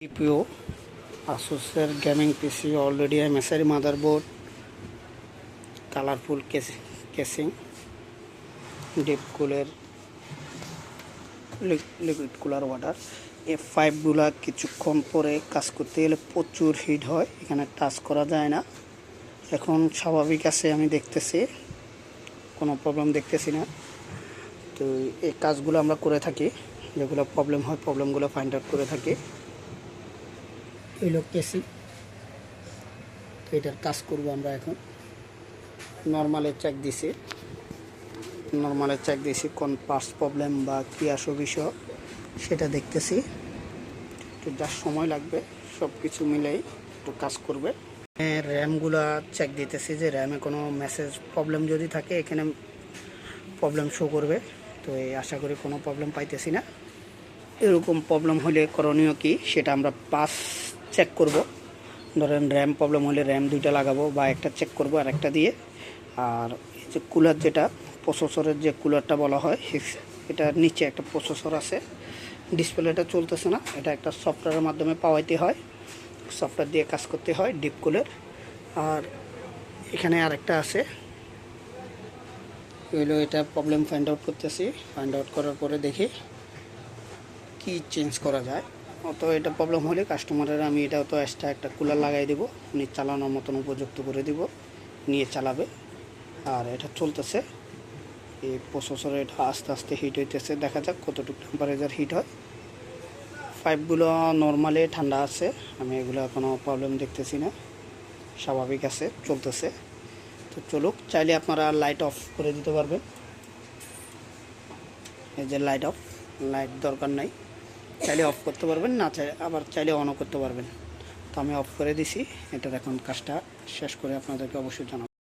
CPU Asusের gaming PC already MSI motherboard colourful casing deep কুলের liquid cooler water F5 গুলা কিছুক্ষণ পরে কাজ করতে গেলে প্রচুর হিট হয়, এখানে টাচ করা যায় না। এখন স্বাভাবিক আছে, আমি দেখতেছি কোনো প্রবলেম দেখতেছি না। তো এই কাজগুলো আমরা করে থাকি, যেগুলো প্রবলেম হয় প্রবলেমগুলো ফাইন্ড আউট করে থাকি। এই লোক কেসি, তো এটার কাজ করব আমরা এখন। নর্মালে চেক দিছি কোন পার্টস প্রবলেম বা কী আসো বিষয় সেটা দেখতেছি। একটু যা সময় লাগবে সব কিছু মিলেই একটু কাজ করবে। র্যামগুলা চেক দিতেছি যে র্যামে কোনো মেসেজ প্রবলেম যদি থাকে এখানে প্রবলেম শো করবে। তো এই আশা করি কোনো প্রবলেম পাইতেছি না। এরকম প্রবলেম হলে করণীয় কি সেটা আমরা পাস চেক করব। ধরেন র্যাম প্রবলেম হলে র্যাম দুইটা লাগাবো বা একটা চেক করব আর একটা দিয়ে। আর এই যে কুলার, যেটা প্রসেসরের যে কুলারটা বলা হয়, এটার নিচে একটা প্রসেসর আছে, ডিসপ্লেটা চলতেছে না, এটা একটা সফটওয়্যারের মাধ্যমে পাওয়াইতে হয়, সফটওয়্যার দিয়ে কাজ করতে হয় ডিপ কুলের। আর এখানে আরেকটা আছে, এগুলো এটা প্রবলেম ফাইন্ড আউট করতেছি। ফাইন্ড আউট করার পরে দেখি কি চেঞ্জ করা যায়। অত এটা প্রবলেম হলে কাস্টমারের আমি এটা তো এক্সট্রা একটা কুলার লাগাই দেবো, উনি চালানোর মতন উপযুক্ত করে দিব, নিয়ে চালাবে। আর এটা চলতেছে, এই প্রসেসরে এটা আস্তে আস্তে হিট হইতেছে, দেখা যাক কতটুকু টেম্পারেচার হিট হয়। পাইপগুলো নর্মালি ঠান্ডা আছে, আমি এগুলো কোনো প্রবলেম দেখতেছি না, স্বাভাবিক আছে, চলতেছে। তো চলুক, চাইলে আপনারা লাইট অফ করে দিতে পারবেন। এই যে লাইট অফ, লাইট দরকার নাই, চাইলে অফ করতে পারবেন, না চাইলে আবার চাইলে অনও করতে পারবেন। তো আমি অফ করে দিছি, এটার এখন কাজটা শেষ করে আপনাদেরকে অবশ্যই জানাবো।